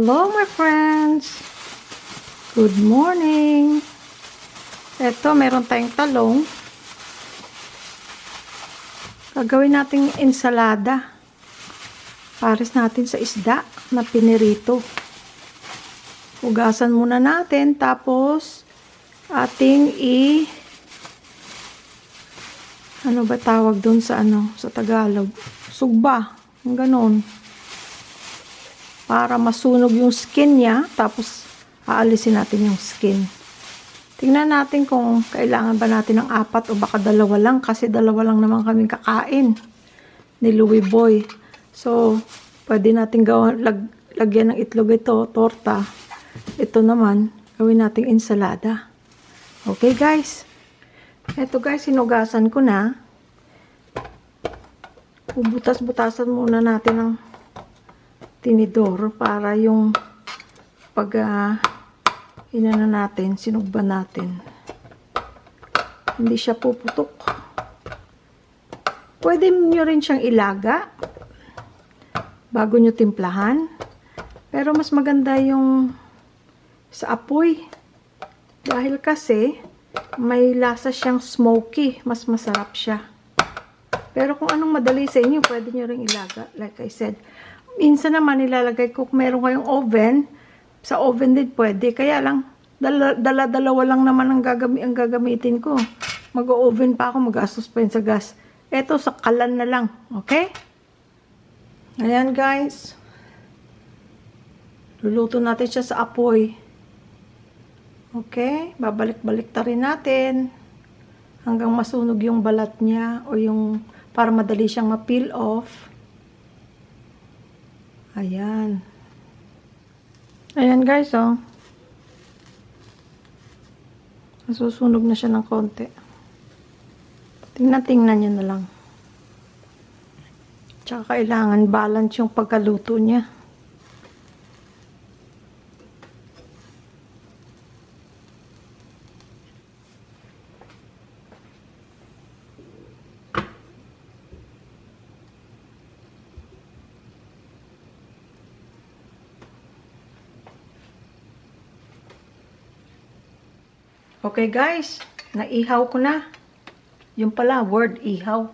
Hello my friends! Good morning! Eto, meron tayong talong. Gagawin nating ensalada. Pares natin sa isda na pinirito. Hugasan muna natin, tapos ating ano ba tawag doon sa sa Tagalog? Sugba. Ang ganon. Para masunog yung skin niya, tapos aalisin natin yung skin. Tingnan natin kung kailangan ba natin ng 4 o baka 2 lang, kasi 2 lang naman kaming kakain ni Louie Boy. So, pwede natin lagyan ng itlog ito, torta. Ito naman, gawin nating ensalada. Okay guys? Ito guys, sinugasan ko na. Bubutas-butasan muna natin ng tinidor para yung pag inano natin, sinugban natin, hindi siya puputok. Pwede nyo rin siyang ilaga bago nyo timplahan, pero mas maganda yung sa apoy dahil kasi may lasa siyang smoky, mas masarap siya. Pero kung anong madali sa inyo, pwede nyo rin ilaga, like I said. Minsan naman nilalagay ko, kung meron kayong oven, sa oven din pwede. Kaya lang, dalawa lang naman ang gagamitin ko. Mag-oven pa ako, mag-gastos pa yun sa gas. Eto, sa kalan na lang. Okay? Ayan guys. Luluto natin siya sa apoy. Okay? Babalik-balik ta rin natin hanggang masunog yung balat niya o yung para madali siyang ma-peel off. Ayan. Ayan guys, oh. Nasusunog na siya ng konti. Tingnan nyo na lang. Tsaka kailangan balance yung pagkaluto niya. Okay guys, naihaw ko na. Yung pala, word ihaw.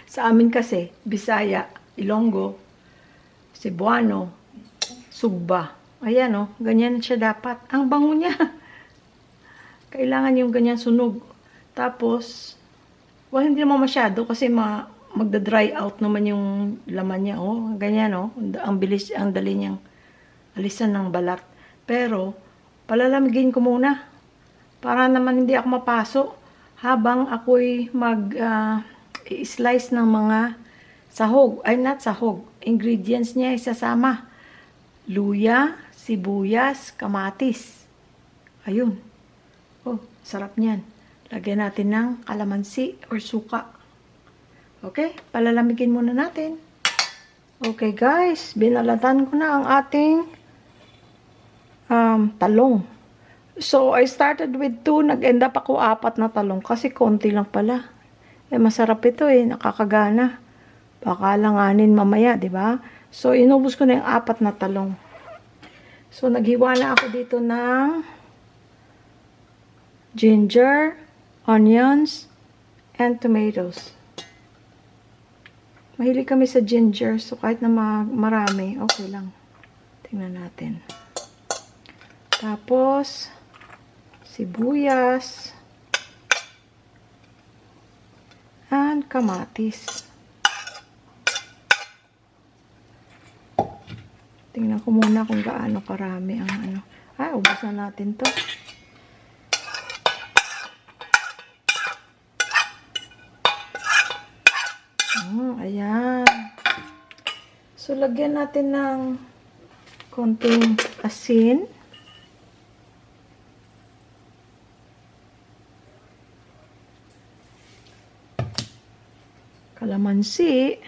Sa amin kasi, Bisaya, Ilonggo, Cebuano, Sugba. Ayan o, ganyan siya dapat. Ang bango niya. Kailangan yung ganyan sunog. Tapos, well, hindi naman masyado kasi magda-dry out naman yung laman niya. Oh, ganyan o. Ang bilis, ang dali niyang alisan ng balat. Pero, palalamigin ko muna. Para naman hindi ako mapaso habang ako'y i-slice ng mga sahog. Ay, not sahog. Ingredients niya isasama. Luya, sibuyas, kamatis. Ayun. Oh, sarap niyan. Lagyan natin ng kalamansi or suka. Okay? Palalamigin muna natin. Okay guys, binalatan ko na ang ating talong. So, I started with 2, nag-end up ako 4 na talong kasi konti lang pala. Eh, masarap ito eh, nakakagana. Baka langanin mamaya, di ba? So, inubos ko na yung 4 na talong. So, naghiwa na ako dito ng ginger, onions, and tomatoes. Mahilig kami sa ginger, so kahit na marami, okay lang. Tingnan natin. Tapos, sibuyas, and kamatis. Tingnan ko muna kung gaano karami ang ano. Ubos na natin to. Ayan. So, lagyan natin ng konting asin. Kalamansi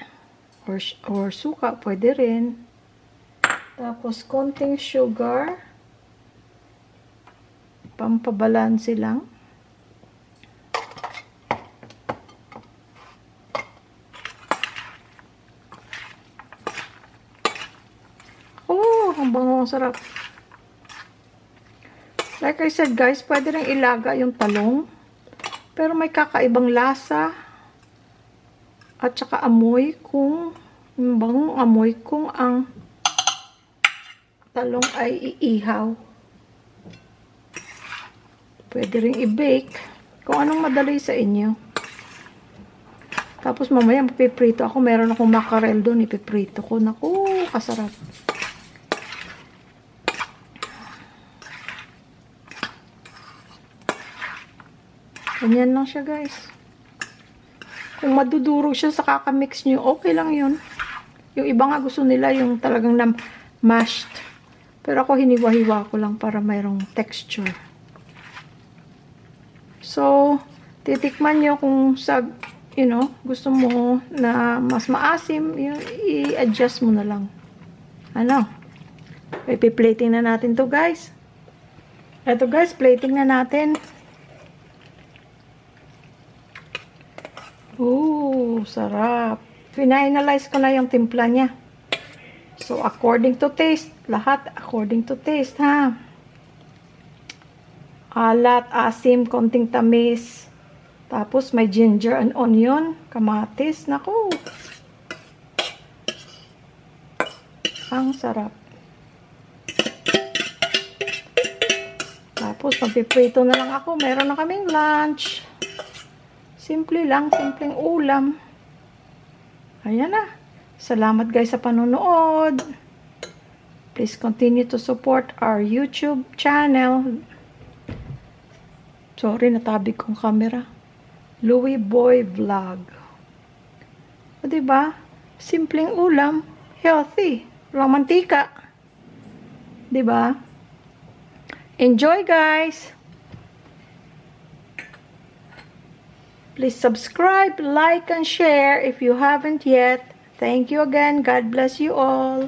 or suka, pwede rin. Tapos, konting sugar. Pampabalansi lang. bango, ang sarap. Like I said guys, pwede rin ilaga yung talong. Pero may kakaibang lasa. At saka amoy kung, yung bangong amoy kung ang talong ay iihaw. Pwede rin i-bake. Kung anong madali sa inyo. Tapos mamaya mapiprito ako. Meron akong mackerel doon. Ipiprito ko. Naku, kasarap. Ganyan lang siya guys. Kung madudurog siya sa kakamix nyo, okay lang yun. Yung iba nga gusto nila yung talagang mashed. Pero ako hiniwa-hiwa ko lang para mayroong texture. So, titikman nyo kung sa, gusto mo na mas maasim, i-adjust mo na lang. Ano? Ipi-plating na natin to guys. Eto guys, plating na natin. Ooh, sarap. Finalize ko na yung timpla niya. So, according to taste. Lahat according to taste, ha? Alat, asim, konting tamis. Tapos, may ginger and onion. Kamatis. Naku. Ang sarap. Tapos, magpiprito na lang ako. Meron na kaming lunch. Simple lang. Simpleng ulam. Ayan na. Salamat guys sa panonood. Please continue to support our YouTube channel. Sorry, natabig kong camera. Louie Boy Vlog. O, diba? Simpleng ulam. Healthy. Walang mantika. Diba? Enjoy, guys! Please subscribe, like, and share if you haven't yet. Thank you again. God bless you all.